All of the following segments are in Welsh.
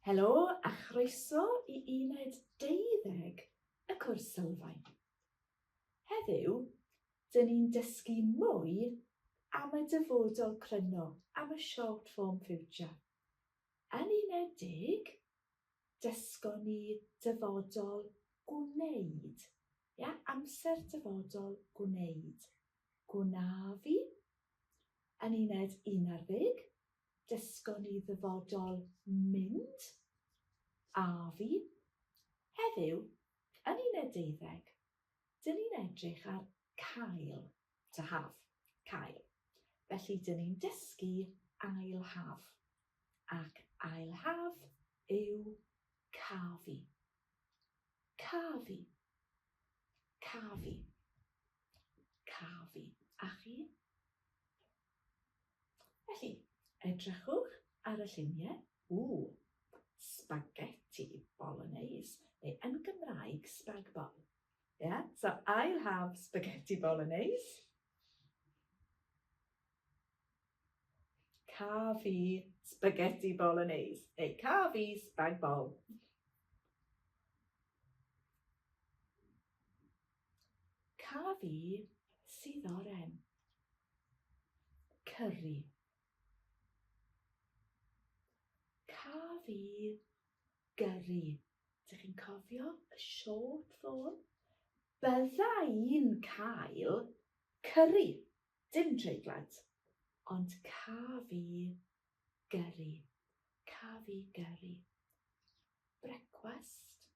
Helo a chroeso I uned 12 y cwrs sylfaen. Heddiw, dyn ni'n dysgu mwy am y dyfodol cryno, am y short form future. Yn uned 10, dysgon ni dyfodol gwneud. Amser dyfodol gwneud. Gwna fi. Yn uned 11, dysgon ni ddyfodol mynd. A fi. Heddiw, yn uned 12, dyn ni'n edrych ar cael, to have, cael. Felly, dyn ni'n dysgu ail haf. Ac ail haf yw cafu. Cafu. Cafu. Cafu. A chi? Felly, edrychwch ar y lluniau. Spaghetti bolognese. Neu yn Gymraeg, spag bol. Yeah? So, I'll have spaghetti bolognese. Ca fi spaghetti bolognese. Neu ca fi spag bol. Ca fi sydd oren. Curry. Ca fi gyrru. Dych chi'n cofio y short form? Bydda i'n cael curry, dim treiglad, ond ca fi gyrru. Ca fi gyrru. Brecwast.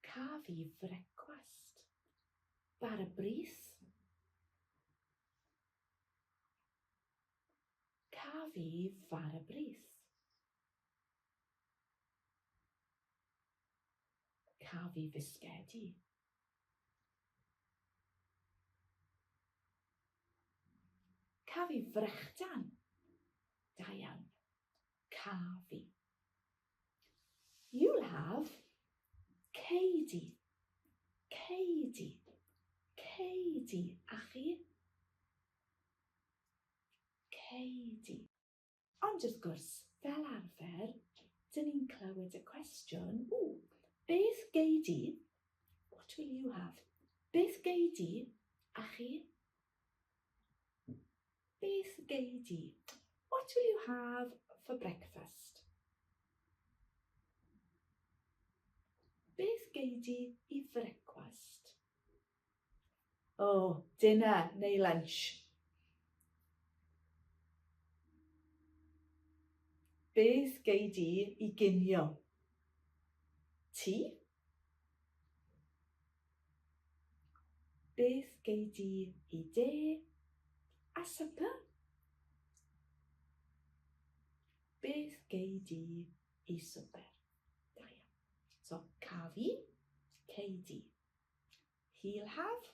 Ca fi frecwast. Bar y bris. Ca fi far y bris. Ca fi fisgedi. Ca fi frechdan. Da iawn. Ca fi. You'll have ceidi. Ceidi. Ceidi. A chi? Ceidi. Ond wrth gwrs, fel arfer, dyn ni'n clywed y cwestiwn, beth gei di? What will you have? Beth gei di? A chi? Beth gei di? What will you have for breakfast? Beth gei di I frecwast? Dinner neu lunch. Beth gei di I ginio? Tea? Beth gei di I de? A supper? Beth gei di I swper? Da iawn. So, ca fi, cei di. He'll have,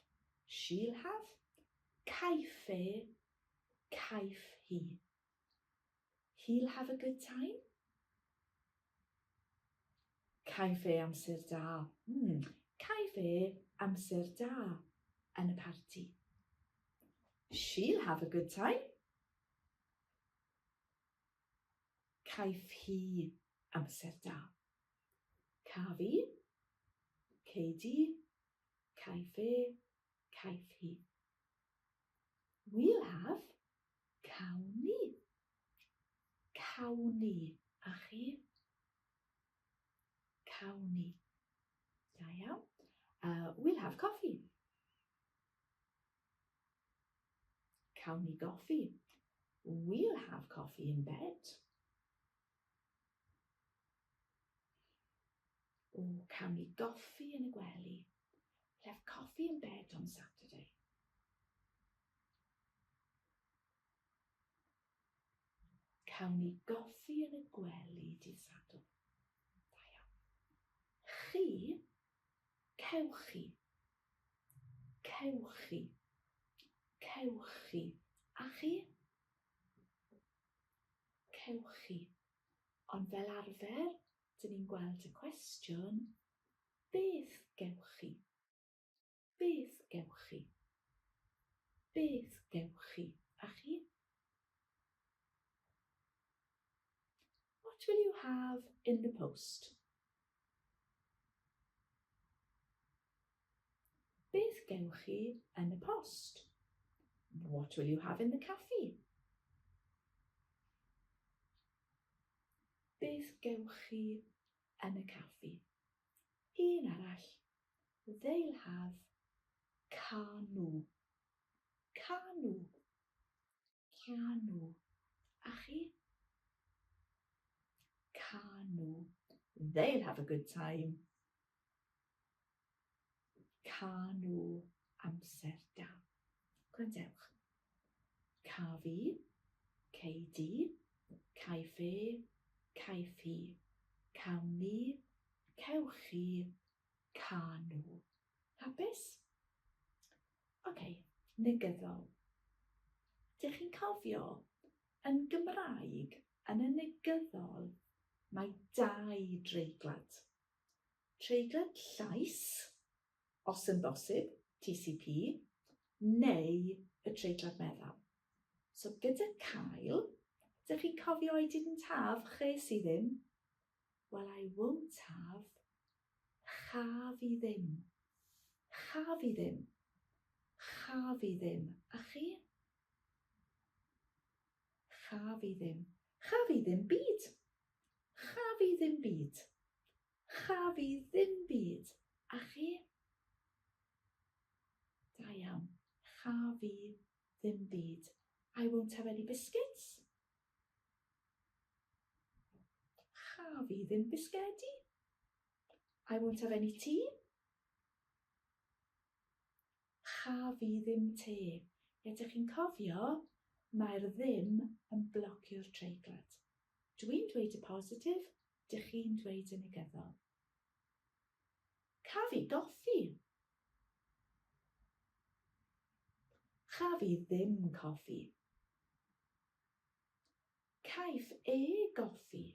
she'll have, caiff e, caiff hi. He'll have a good time. Caiff e amser da. Caiff e amser da yn y parti. She'll have a good time. Caiff hi amser da. Ca fi, cei di, caiff e, caiff hi. We'll have cawn ni. Cawn ni. A chi? Cawn ni. Da iawn. We'll have coffee. Cawn ni goffi. We'll have coffee in bed. Cawn ni goffi yn y gwely. We'll have coffee in bed on Saturday. Cawn ni goffi yn y gwely dydd Sadwrn. Da iawn. Chi, cewch chi. Cewch chi. Cewch chi. A chi? Cewch chi. Ond fel arfer, dyn ni'n gweld y cwestiwn, beth gewch chi? Beth gewch chi? Beth gewch chi? A chi? have in the post? Beth gewch chi yn y post? What will you have in the cafe? Beth gewch chi yn y caffi? Un arall. They'll have canw. Canw. Canw. A chi? Canw. They'll have a good time. Canw. Amser da. Gwrandewch. Cafi. Ceidi. Caife. Caifi. Cawn ni. Cewch chi. Canw. Hapus? OK, negyddol. Dych chi'n cofio, yn Gymraeg, yn y negyddol, mae 2 dreiglad. Treiglad llais, os yn bosib, TCP, neu y treiglad meddal. So gyda cael, dych chi'n cofio I didn't have, ches I ddim? Well, I won't have, chaf I ddim. Chaf I ddim. Chaf I ddim. A chi? Chaf I ddim. Chaf I ddim byd. Chaf I ddim byd. Chaf I ddim byd. A chi? Da iawn. Chaf I ddim byd. I won't have any biscuits. Chaf I ddim bisgedi. I won't have any tea. Chaf I ddim te. Ydych chi'n cofio, mae'r ddim yn blocio'r treiglad. Dwi'n dweud y positif, dych chi'n dweud y negyddol. Caf I goffi. Chaf I ddim coffi. Caiff goffi.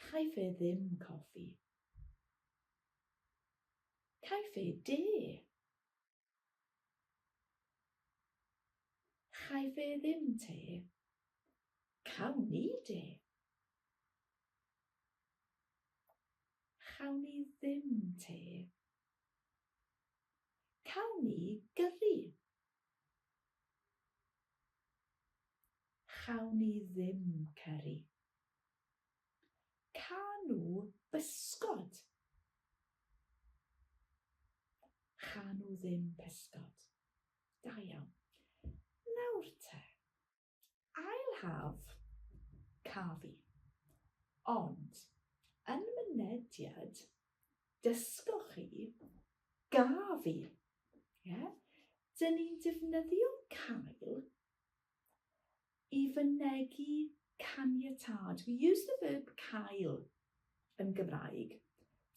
Chaiff ddim coffi. Caiff de. Chaiff ddim te. Cawn ni de. Chawn ni ddim te. Cawn ni gyrru. Chawn ni ddim cyrru. Canw bysgod. Chanw ddim pysgod. Da iawn. Nawr te, I'll have cafi. Ond, yn mynediad, dysgwch chi gafi. Yeah? Dyn ni'n defnyddio cael I fynegu caniatad. We use the verb cael yn Gymraeg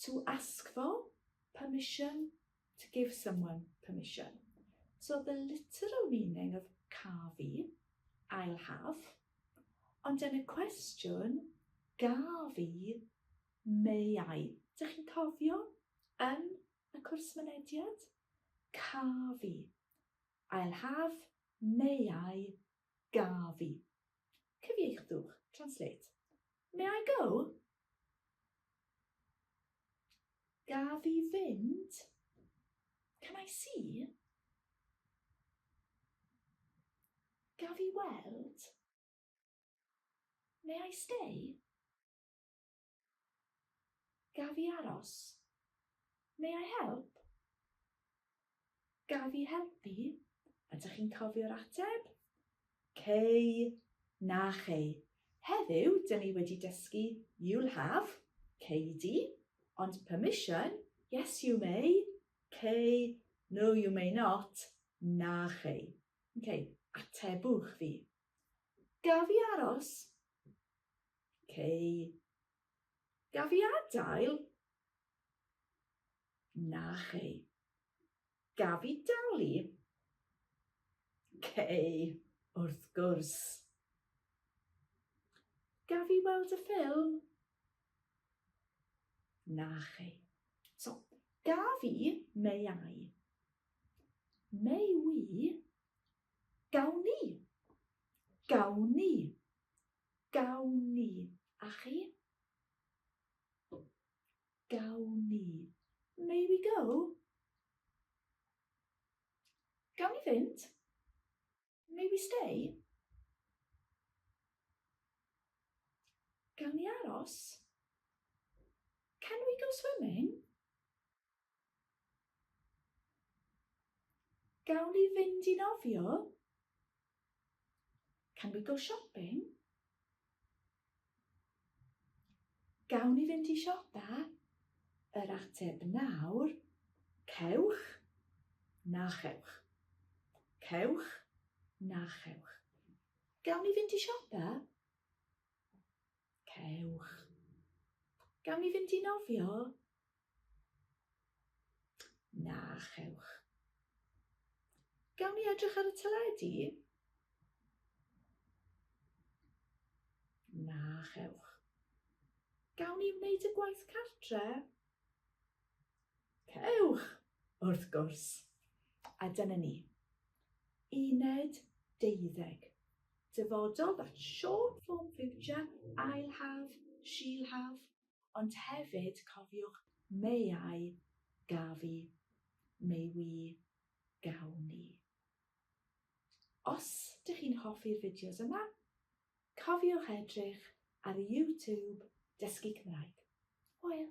to ask for permission, to give someone permission. So the literal meaning of cafi, I'll have, ond yn y cwestiwn, gafi, may I. Dych chi'n cofio yn y cwrs mynediad? Cafi. I'll have, may I, gafi. Cyfieithdwch, translate. May I go? Gafi fynd? Can I see? Gafi weld? May I stay? Gafi aros? May I help? Gafi helpu? Ydych chi'n cofio'r ateb? Cei, na chei. Heddiw, dyn ni wedi dysgu you'll have, ceidi, ond permission, yes you may, cei, no you may not, na chei. Okay, atebwch fi. Gafi aros? Cei. Gafi adael? Na chei. Gafi dalu? Cei, wrth gwrs. Gafi weld y ffilm? Na chei. So, gafi, may I. May we? Gawn ni. Gawn ni. Gawn ni. A chi? Gawn ni. May we go? Gawn ni fynd? May we stay? Gawn ni aros? Can we go swimming? Gawn ni fynd i nofio? Can we go shopping? Gawn ni fynd i siopa? Yr ateb nawr, cewch na chewch. Cewch na chewch. Gawn ni fynd i siopa? Cewch. Gawn ni fynd i nofio? Na chewch. Gawn ni edrych ar y teledu? Na chewch. Gawn ni wneud y gwaith cartre? Cewch, wrth gwrs. A dyna ni. Uned 12. Dyfodol, that short form future, I'll have, she'll have, ond hefyd cofiwch may I, gafi, may we, gawn ni. Os ydych chi'n hoffi'r fideos yma, cofiwch edrych ar YouTube Dysgu Cymraeg. Hwyl!